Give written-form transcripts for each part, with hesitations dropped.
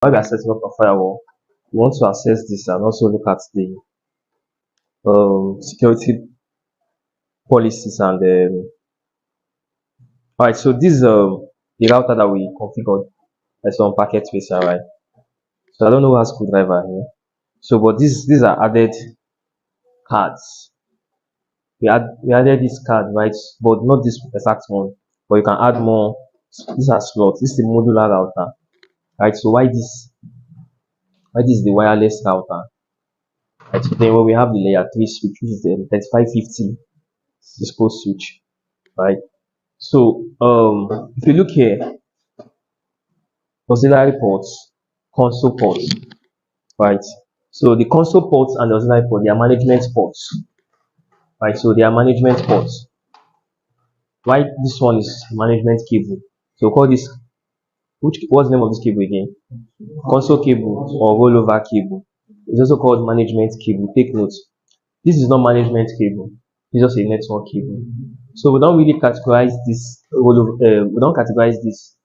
while we are setting up a firewall, we want to access this and also look at the security policies and all right. So this is the router that we configured as on packet tracer, right? So I don't know what screwdriver here. So but these are added cards. We added this card, right? But not this exact one. But you can add more. These are slots. This is the modular router, right? So why this is the wireless router? Right. So then when we have the layer 3 switch, which is the 3550 Cisco switch, right? So if you look here, auxiliary ports, console ports, right? So the console ports and the auxiliary port, they are management ports, right? So they are management ports. Why this one is management cable? So call this, what's the name of this cable again? Console cable or rollover cable. It's also called management cable. Take note. This is not management cable. It's just a network cable. So we don't really categorize this we don't categorize this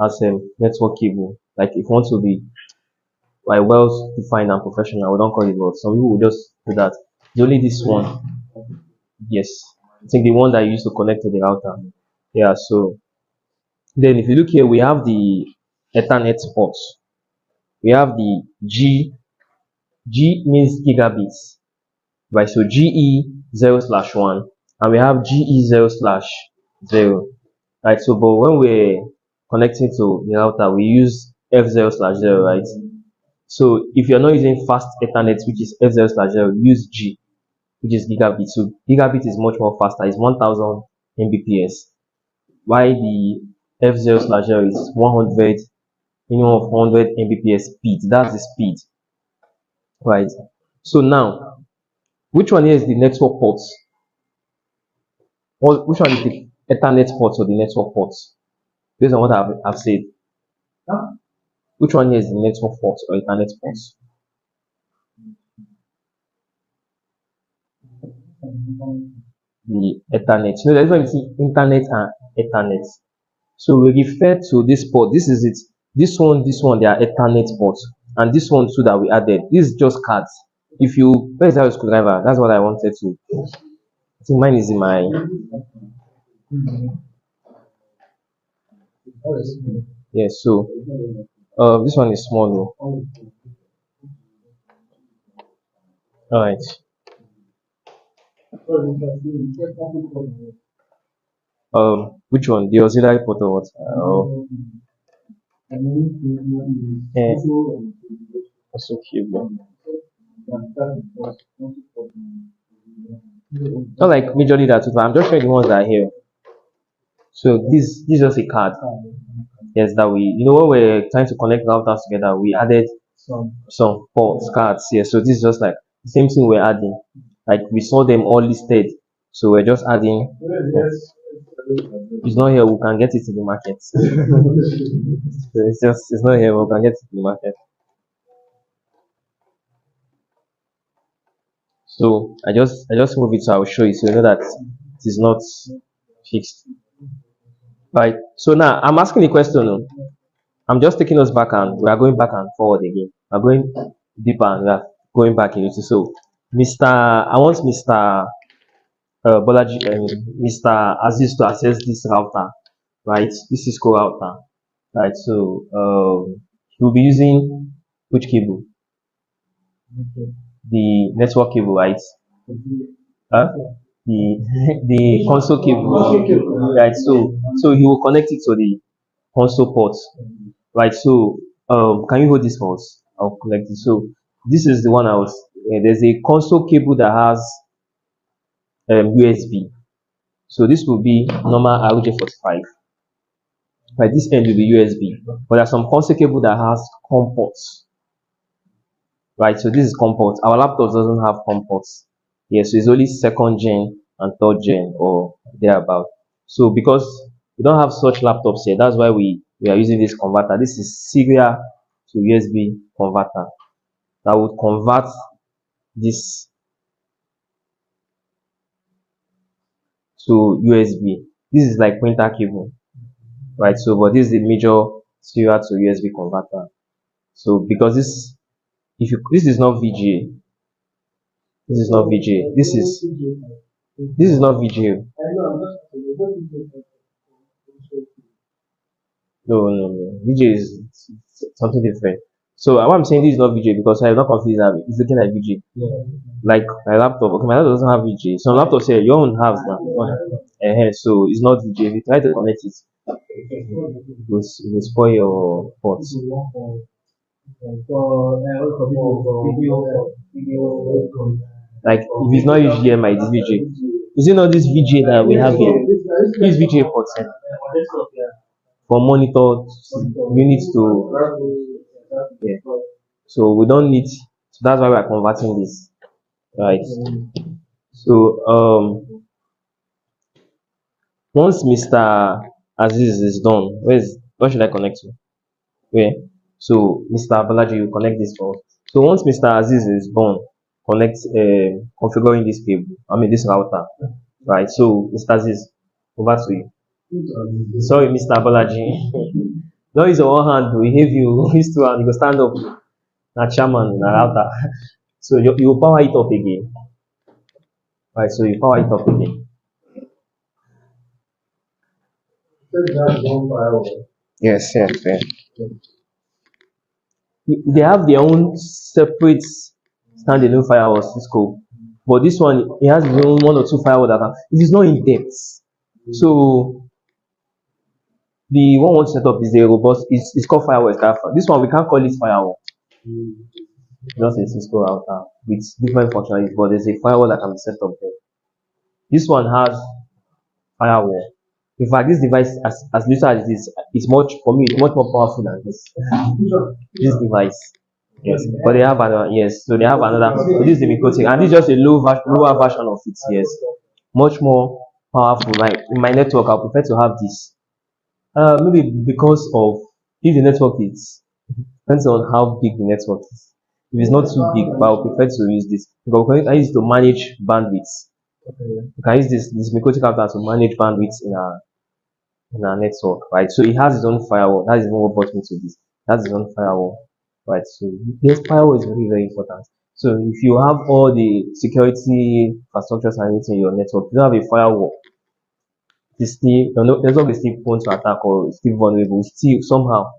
as a network cable. Like if you want to be like well defined and professional, we don't call it, but some people will just do that. It's only this one. Yes. I think the one that you used to connect to the router. Yeah, so then if you look here, we have the Ethernet ports. We have the G means gigabits, right? So GE 0/1, and we have GE 0/0, right? So but when we're connecting to the router, we use F0/0, right? So if you're not using fast Ethernet, which is F0/0, use G, which is gigabit. So gigabit is much more faster. It's 1000 Mbps. While the F0/0 is 100, minimum of 100 Mbps speed. That's the speed, right? So now, which one here is the network ports? Which one is the Ethernet ports or the network ports? Based on what I've said, which one here is the network ports or Ethernet ports? The Ethernet. You know, there's difference between internet and Ethernet. So we refer to this port. This is it. This one, they are Ethernet ports, and this one too that we added. This is just cards. If you where is that screwdriver? That's what I wanted to. I think mine is in my. Yes. So this one is small though. All right. Which one? The auxiliary port or what? Eh, also cable. Not like majorly that, but I'm just showing the ones that are here. So this is just a card. Yes, that we when we're trying to connect routers together, we added some ports cards here. So this is just like the same thing we're adding. Like we saw them all listed, so we're just adding. It's not here. We can get it in the market. So it's not here. We can get it in the market. So I just move it so I'll show you so you know that it is not fixed. Right. So now I'm asking a question. Oh. I'm just taking us back and we are going back and forward again. We're going deeper and we are going back a little. So I want Mr. Bolaji and Mr. Aziz to access this router, right? This is core router, right? So he'll be using which cable? The network cable, right? Huh? The the console cable, right? So he will connect it to the console port, right? So can you hold this for us? I'll connect it. So this is the one I was. There's a console cable that has USB. So this will be normal RJ45. Right, this end will be USB. But there's some console cable that has COM ports. Right, so this is COM ports. Our laptop doesn't have COM ports. Yes, so it's only second gen and third gen or thereabout. So because we don't have such laptops here, that's why we are using this converter. This is serial to USB converter that would convert this to USB. This is like printer cable, right? So, but this is the major serial to USB converter. So because this is not VGA, this is not VGA, this is not VGA. No. VGA is something different. So what I'm saying this is not VGA because I have not confused that it's looking like VGA. Like my laptop, okay, my laptop doesn't have VGA. Some laptops here, your own has now. So it's not VGA. If you try to connect it, it will spoil your ports. Like if it's not HDMI, it's VGA. Is it not this VGA that we have here? This VGA port for monitor units to, yeah. So we don't need. So that's why we are converting this, right? So once Mr. Aziz is done, where should I connect to? Where? So Mr. Balaji, you connect this for us. So once Mr. Aziz is done, connect configuring this cable. I mean this router, right? So Mr. Aziz, over to you. Sorry, Mr. Balaji. No, use your one hand. We have you. Use two hand. You go stand up. Na chairman, na router. So you power it up again. Right. So you power it up again. Yes. They have their own separate standalone firewall Cisco, but this one it has its own one or two firewall it is not in depth. So the one we want to set up is a robust. It's called firewall. This one we can't call it firewall. Just a Cisco router with different functionalities, but there's a firewall that can be set up there. This one has firewall. In fact, this device, as little as it is, it's much for me. It's much more powerful than this device. Yes, but they have another. Yes, so they have another. So this is the Mikotic, and this is just a lower version of it. Yes, much more powerful. Like in my network, I prefer to have this. Maybe because of if the network is depends on how big the network is. If it's not too big, but I would prefer to use this because I use it to manage bandwidth. You can use this Mikotic router to manage bandwidth in our network, right? So it has its own firewall. That is what brought me to this. That's its own firewall, right? So this firewall is very, very important. So if you have all the security infrastructures and everything in your network, you don't have a firewall. It's still your network is still prone to attack or still vulnerable. Still somehow